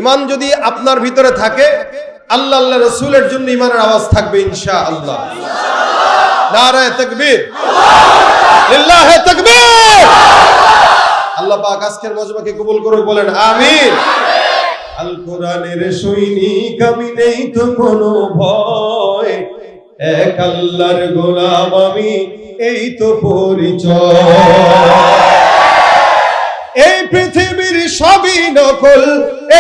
ঈমান যদি আপনার ভিতরে থাকে, আল্লাহ আল্লাহ রাসূলের জন্য ঈমানের আওয়াজ থাকবে ইনশাআল্লাহ। নারায়ে তাকবীর, লিল্লাহি তাকবীর। আল্লাহ পাক আজকের মজমাকে কবুল করুক, বলেন আমিন। আল কোরআনের সৈনিক আমি, নেই তো কোনো ভয়, এক আল্লাহর গোলাম আমি, এই তো পরিচয়। এই পৃথিবীর সবই নকল,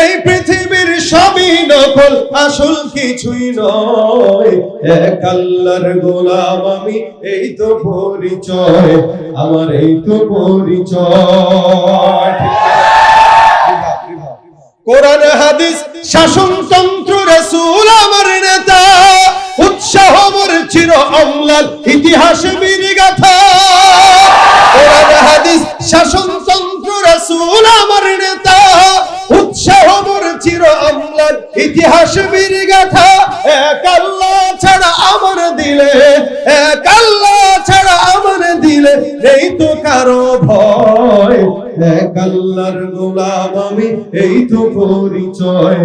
এই পৃথিবীর সবই নকল, আসল কিছুই নয়, এক আল্লাহর গোলাম আমি, এই তো পরিচয় আমার, এই তো পরিচয়। কোরআন হাদিস শাসনতন্ত্র রাসূল আমার নেতা, উৎসাহ মোর চির অম্লান ইতিহাস বীর গাথা। কোরআন হাদিস শাসনতন্ত্র রাসূল আমার নেতা, উৎসাহ মোর চির অম্লান ইতিহাস বীর গাথা। এক আল্লাহ ছাড়া আমার দিলে, এক আল্লাহ ছাড়া আমার দিলে নেই তো কারো ভয়, এক আল্লাহর গোলাম আমি, এই তো পরিচয়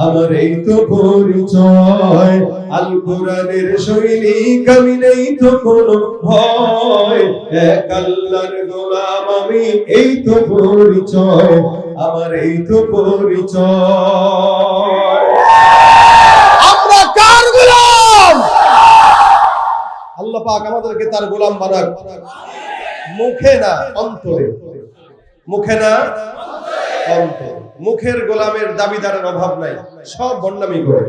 আমার, এই তো পরিচয়। আল কোরআনের সৈনিক আমি, নেই তো কোনো ভয়, এক আল্লাহর গোলাম আমি, এই তো পরিচয় আমার, এই তো পরিচয়। আমরা কার গোলাম? আল্লাহ পাক আমাদেরকে তার গোলাম বানাক, মুখে না অন্তরে, মুখে না অন্তরে। মুখের গোলামের দাবিদারের অভাব নাই, সব বন্ডামি করে,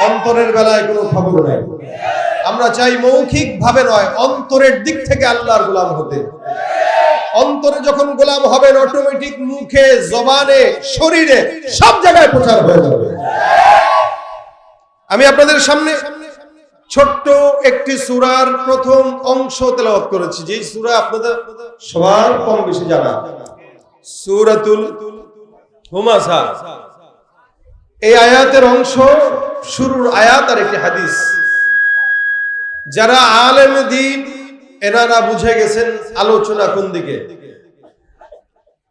অন্তরের বেলায় কোনো খবর নাই। আমরা চাই মৌখিক ভাবে নয়, অন্তরের দিক থেকে আল্লাহর গোলাম হতে। অন্তরে যখন গোলাম হবেন, অটোমেটিক মুখে, জবানে, শরীরে, সব জায়গায় প্রচার হয়ে যাবে। আমি আপনাদের সামনে ছোট্ট একটি সূরার প্রথম অংশ তেলাওয়াত করেছি, যে সূরা আপনাদের সবার কম বেশি জানা, সূরাতুল হুমাযা। এই আয়াতের অংশ, শুরুর আয়াত আর একটি হাদিস। যারা আলেম দ্বীন, এনারা বুঝে গেছেন আলোচনা কোন দিকে।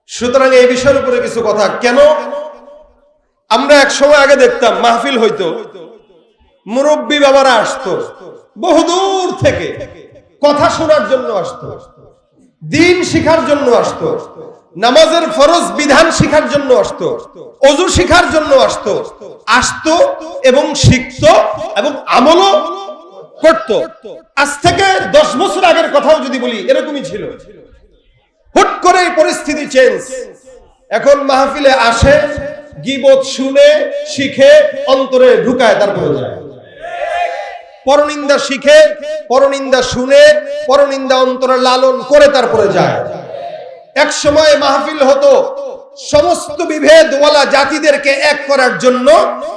সুতরাং এই বিষয়ের উপরে কিছু কথা। কেন আমরা এক সময় আগে দেখতাম মাহফিল হইতো, মুরব্বী বাবারা আসতো বহুদূর থেকে, কথা শোনার জন্য আসতো, দ্বীন শিখার জন্য আসতো, নামাজের ফরজ বিধান শিখার জন্য আসতো, ওযু শিখার জন্য আসতো এবং শিখতো এবং আমলও করতো। আজ থেকে 10 বছর আগের কথাও যদি বলি, এরকমই ছিল। হুট করে এই পরিস্থিতি চেঞ্জ। এখন মাহফিলে আসে, গীবত শুনে, শিখে, অন্তরে ঢুকায়, তারপরে যায়। পরনিন্দা শিখে, পরনিন্দা শুনে, পরনিন্দা অন্তরে লালন করে, তারপরে যায়। এক সময় মাহফিল হতো সমস্ত বিভেদওয়ালা জাতিদেরকে এক করার জন্য,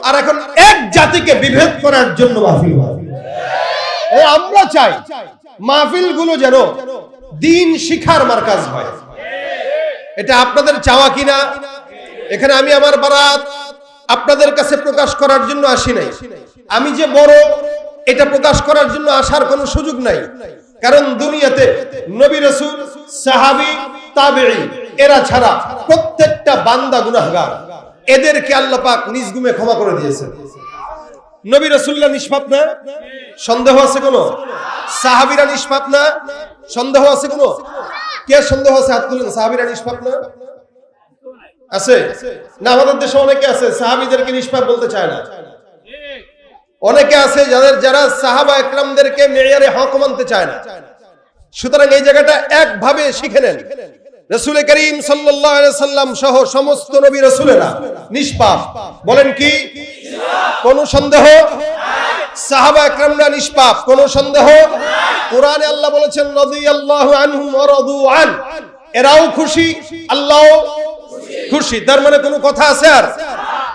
আর এখন এক জাতিকে বিভেদ করার জন্য মাহফিল হয়। আমরা চাই মাহফিল গুলো যেন দ্বীন শিখার মারকাজ হয়। এটা আপনাদের চাওয়া কিনা? এখানে আমি আমার বারাত আপনাদের কাছে প্রকাশ করার জন্য আসি নাই। আমি যে বড়, এটা প্রকাশ করার জন্য আসার কোনো সুযোগ নাই। কারণ দুনিয়াতে নবী রাসূল, সাহাবী, তাবেঈ এরা ছাড়া প্রত্যেকটা বান্দা গুনাহগার। এদেরকে আল্লাহ পাক নিজ গুমে ক্ষমা করে দিয়েছেন। নবী রাসূলরা নিষ্পাপ না? সন্দেহ আছে কোনো? সাহাবীরা নিষ্পাপ না? সন্দেহ আছে কোনো? কে সন্দেহ আছে? হাত তুলেন। সাহাবীরা নিষ্পাপ না? আছে না? আমাদের দেশে অনেকে আছে সাহাবীদেরকে নিষ্পাপ বলতে চায় না। অনেকে আছে যারা সাহাবা একরামদেরকে মেয়ারে হক মানতে চায় না। সুতরাং এই জায়গাটা একভাবে শিখে নেন। রাসূল করিম সাল্লাল্লাহু আলাইহি সাল্লাম সহ সমস্ত নবী রাসূলেরা নিষ্পাপ। বলেন কি? কোন সন্দেহ? সাহাবা একরামরা নিষ্পাপ, কোন সন্দেহ? কোরআনে আল্লাহ বলেছেন রাদিয়াল্লাহু আনহুম ওয়া রাদু আন, এরাও খুশি, আল্লাহও খুশি। তার মানে কোনো কথা আছে? আর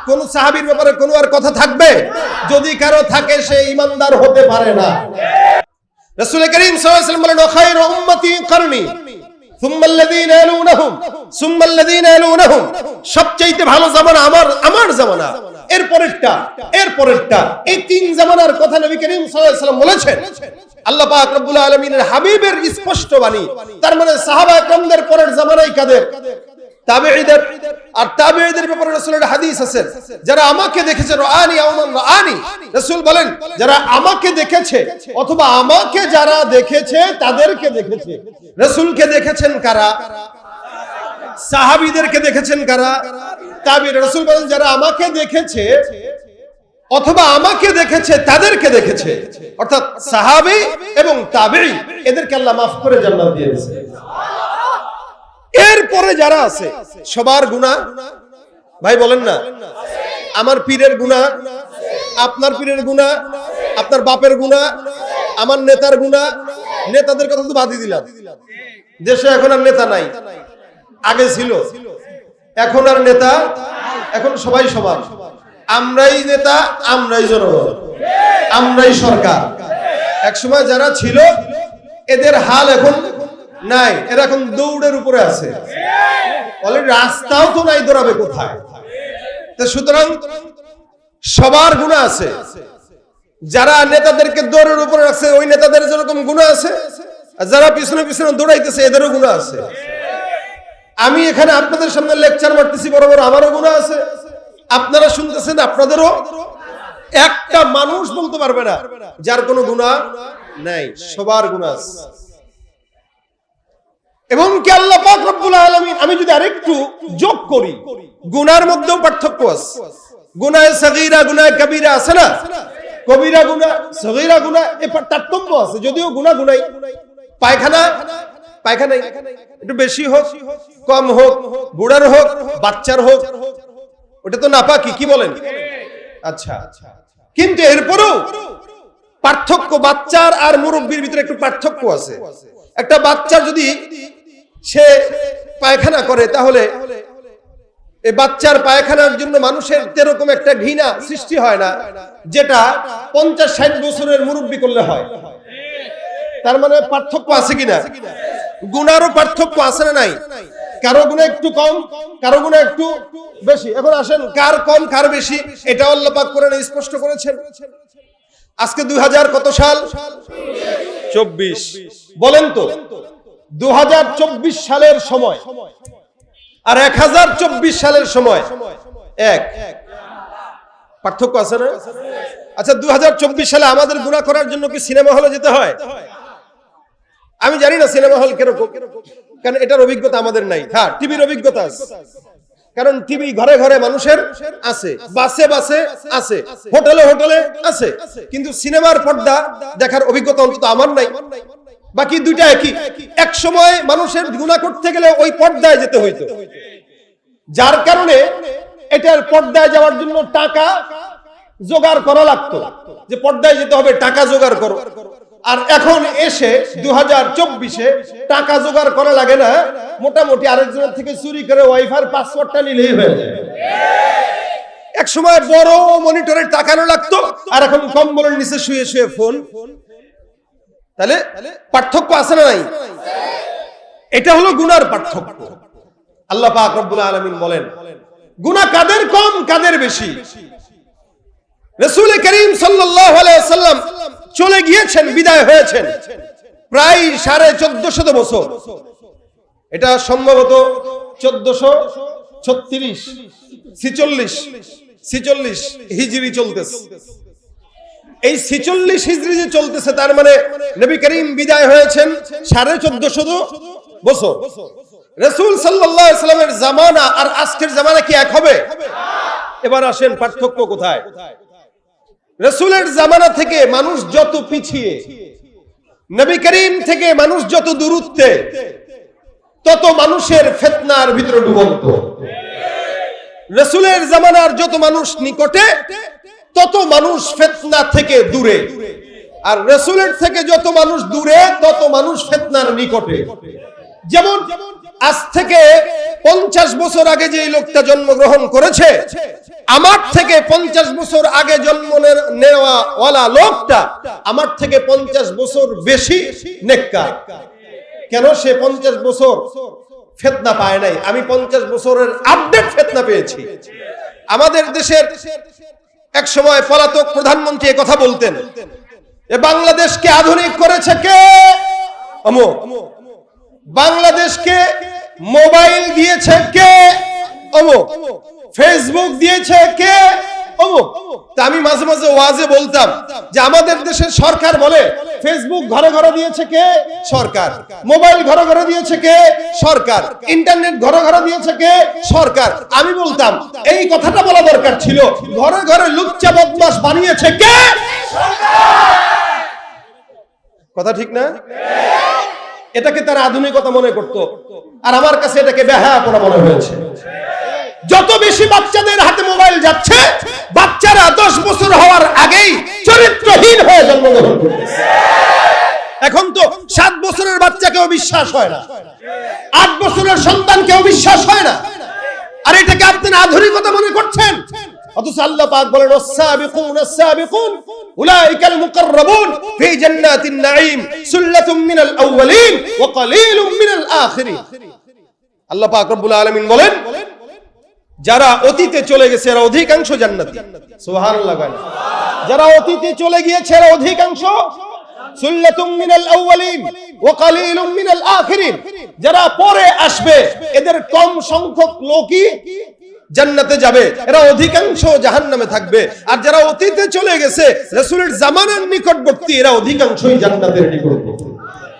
কোন সাহাবীর ব্যাপারে কোনো আর কথা থাকবে? যদি কারো থাকে, সে ঈমানদার হতে পারে না। রাসূল করিম সাল্লাল্লাহু আলাইহি ওয়াসাল্লাম বলেন খায়রু উম্মতি করনি সুম্মা আল্লাযীনা ইয়ালুনহুম সুম্মা আল্লাযীনা ইয়ালুনহুম, সবচেয়ে ভালো জামানা আমার জামানা, এরপরেরটা। এই তিন জামানার কথা নবী করিম সাল্লাল্লাহু আলাইহি ওয়াসাল্লাম বলেছেন। আল্লাহ পাক রব্বুল আলামিনের হাবিবের স্পষ্ট বাণী। তার মানে সাহাবা একরামদের পরের জামানাই কাদের? তাবেঈদের। আর তাবেঈদের ব্যাপারে রাসূলের হাদিস আছে, যারা আমাকে দেখেছে রাআনি আওমান রাআনি, রাসূল বলেন যারা আমাকে দেখেছে অথবা আমাকে যারা দেখেছে তাদেরকে দেখেছে। রাসূলকে দেখেছেন কারা? সাহাবীদেরকে দেখেছেন কারা? তাবেঈ। রাসূল বলেন যারা আমাকে দেখেছে অথবা আমাকে দেখেছে তাদেরকে দেখেছে, অর্থাৎ সাহাবী এবং তাবেঈ, এদেরকে আল্লাহ মাফ করে জান্নাত দিয়ে দিয়েছে। এরপরে যারা আছে সবার গুনাহ, ভাই বলেন না, আমার পীরের গুনাহ, আপনার পীরের গুনাহ, আপনার বাপের গুনাহ, আমার নেতার গুনাহ। নেতাদের কথা তো বাদই দিলাম, দেশে এখন আর নেতা নাই, আগে ছিল, এখন আর নেতা, এখন সবাই সমান। আমরাই নেতা, আমরাই জনগণ, আমরাই সরকার। একসময় যারা ছিল এদের হাল এখন নাই, এরা এখন দৌড়ের উপরে আছে, অলরেডি রাস্তাও তো নাই, দৌড়াবে কোথায়? তো সুতরাং সবার গুনাহ আছে। যারা নেতাদেরকে দৌড়ের উপরে রাখছে ওই নেতাদের যেরকম গুনাহ আছে, আর যারা পিছনে পিছনে দৌড়াইতেছে এদেরও গুনাহ আছে। আমি এখানে আপনাদের সামনে লেকচার মারতেছি, বড় বড়, আমারও গুনাহ আছে। আপনারা শুনতেছেন, আপনাদেরও। একটা মানুষ বলতে পারবে না যার কোনো গুনাহ নাই, সবার গুনাহ আছে। এবং কি আল্লাহ পাক রব্বুল আলামিন, আমি যদি আরেকটু যোগ করি, গুনার মধ্যেও পার্থক্য আছে। গুনাহে সগীরা, গুনাহে কবিরা আছে না? কবিরা গুনাহ, সগীরা গুনাহ, এই তারতম্য আছে। যদিও গুনাহ গুনাই, পায়খানা পায়খানাই, একটু বেশি হোক কম হোক, বুড়ার হোক বাচ্চার হোক, ওটা তো নাপাকি, কি বলেন? আচ্ছা, কিন্তু এরপরেও পার্থক্য, বাচ্চার আর মুরব্বির ভিতরে একটু পার্থক্য আছে। একটা বাচ্চা যদি সে পায়খানা করে, তাহলে এই বাচ্চার পায়খানার জন্য মানুষের এরকম একটা ঘৃণা সৃষ্টি হয় না, যেটা 50-60 বছরের মুরব্বি করলে হয়। তার মানে পার্থক্য আছে কিনা? গুনারও পার্থক্য আছে না নাই? কারো গুনাহ একটু কম, কারো গুনাহ একটু বেশি। এখন আসেন, কার কম কার বেশি এটা আল্লাহ পাক কোরআনে স্পষ্ট করেছেন। আজকে 2000 কত সাল? 24। বলেন তো 2024 সালের সময় আর 1024 সালের সময় এক, পার্থক্য আছে না? আচ্ছা, 2024 সালে আমাদের গুনাহ করার জন্য কি সিনেমা হলে যেতে হয়? আমি জানি না সিনেমা হল কিরকম, কারণ এটার অভিজ্ঞতা আমাদের নাই। হ্যাঁ, টিভির অভিজ্ঞতা আছে, কারণ টিভি ঘরে ঘরে মানুষের আছে, বাসে বাসে আছে, হোটেলে হোটেলে আছে, কিন্তু সিনেমার পর্দা দেখার অভিজ্ঞতা অন্তত আমার নাই। বাকি দুইটা একই। এক সময় মানুষের গুনাহ করতে গেলে ওই পর্দায় যেতে হইতো, যার কারণে এটার পর্দায় যাওয়ার জন্য টাকা জোগাড় করা লাগতো, যে পর্দায় যেতে হবে, টাকা জোগাড় করো। আর এখন এসে 2024-এ টাকা জোগাড় করা লাগে না, মোটামুটি আরেকজনের থেকে চুরি করে ওয়াইফাই পাসওয়ার্ডটা নিলেই হয়ে যায়। এক সময় বড় মনিটরে তাকানো লাগতো, আর এখন কম্বলের নিচে শুয়ে শুয়ে ফোন। তাহলে পার্থক্য আছে না নাই? এটা হলো গুনার পার্থক্য। আল্লাহ পাক রব্বুল আলামিন বলেন, গুনাহ কাদের কম কাদের বেশি? রাসূল করিম সাল্লাল্লাহু আলাইহি ওয়াসাল্লাম চলে গিয়েছেন, বিদায় হয়েছেন প্রায় 1450 বছর। এটা সম্ভবত 1446 হিজরি চলতেছে। এই 46 হিজরি যে চলতেছে, তার মানে নবী করিম বিদায় হয়েছেন 1450 বছর। রাসূল সাল্লাল্লাহু আলাইহি ওয়াসাল্লামের জামানা আর আজকের জামানা কি এক হবে? এবার আসেন, পার্থক্য কোথায়? রাসূলের জামানা থেকে মানুষ যত পিছিয়ে, নবী করিম থেকে মানুষ যত দূরত্বে, তত মানুষের ফিতনার ভিতরে ডুবন্ত। রাসূলের জামানার যত মানুষ নিকটে, তত মানুষ ফিতনা থেকে দূরে। আর রাসূলের থেকে যত মানুষ দূরে, তত মানুষ ফিতনার নিকটে। যেমন আজ থেকে 50 বছর আগে যে লোকটা জন্মগ্রহণ করেছে, আমার থেকে 50 বছর আগে জন্ম নেওয়া ওয়ালা লোকটা আমার থেকে 50 বছর বেশি নেককার। কেন? সে 50 বছর ফিতনা পায় নাই, আমি 50 বছরের আপডেট ফিতনা পেয়েছি। আমাদের দেশের এক সময় পলাতক প্রধানমন্ত্রী কথা বলতেন, এ বাংলাদেশকে আধুনিক করেছে কে? অমুক। বাংলাদেশকে মোবাইল দিয়েছে কে? অমুক। ফেসবুক দিয়েছে কে? অমুক। তা আমি মাঝে মাঝে ওয়াজে বলতাম যে আমাদের দেশের সরকার বলে ফেসবুক ঘরে ঘরে দিয়েছে কে? সরকার। মোবাইল ঘরে ঘরে দিয়েছে কে? সরকার। ইন্টারনেট ঘরে ঘরে দিয়েছে কে? সরকার। আমি বলতাম এই কথাটা বলা দরকার ছিল, ঘরে ঘরে লুচ্চা বদমাশ বানিয়েছে কে? কথা ঠিক না? এটাকে তারা আধুনিকতা মনে করত, আর আমার কাছে এটাকে বেহায়াপনা মনে হয়েছে। যত বেশি বাচ্চাদের হাতে মোবাইল যাচ্ছে, বাচ্চারা 10 বছর হওয়ার আগেই চরিত্রহীন হয়ে জন্মগ্রহণ করতেছে। এখন তো 7 বছরের বাচ্চাকেও বিশ্বাস হয় না, 8 বছরের সন্তানকেও বিশ্বাস হয় না। আর এটাকে আপনি আধুনিকতা মনে করছেন, অথচ আল্লাহ পাক বলেন আস-সাবিকুন উলাইকাল মুকাররাবুন ফি জান্নাতিন নাঈম সুল্লাতুম মিনাল আউওয়ালিন ওয়া কালিলুম মিনাল আখিরিন। আল্লাহ পাক রব্বুল আলামিন বলেন যারা অতীতে চলে গেছে এরা অধিকাংশ জান্নাতি। সুবহানাল্লাহ। যারা অতীতে চলে গিয়েছে এরা অধিকাংশ সুল্লাতুম মিনাল আউওয়ালিন ওয়া কালিলুম মিনাল আখিরিন। যারা পরে আসবে এদের কম সংখ্যক লোকই জান্নাতে যাবে, এরা অধিকাংশ জাহান্নামে থাকবে। আর যারা অতীতে চলে গেছে রাসূলের জামানার নিকটবর্তী এরা অধিকাংশই জান্নাতের নিকটবর্তী।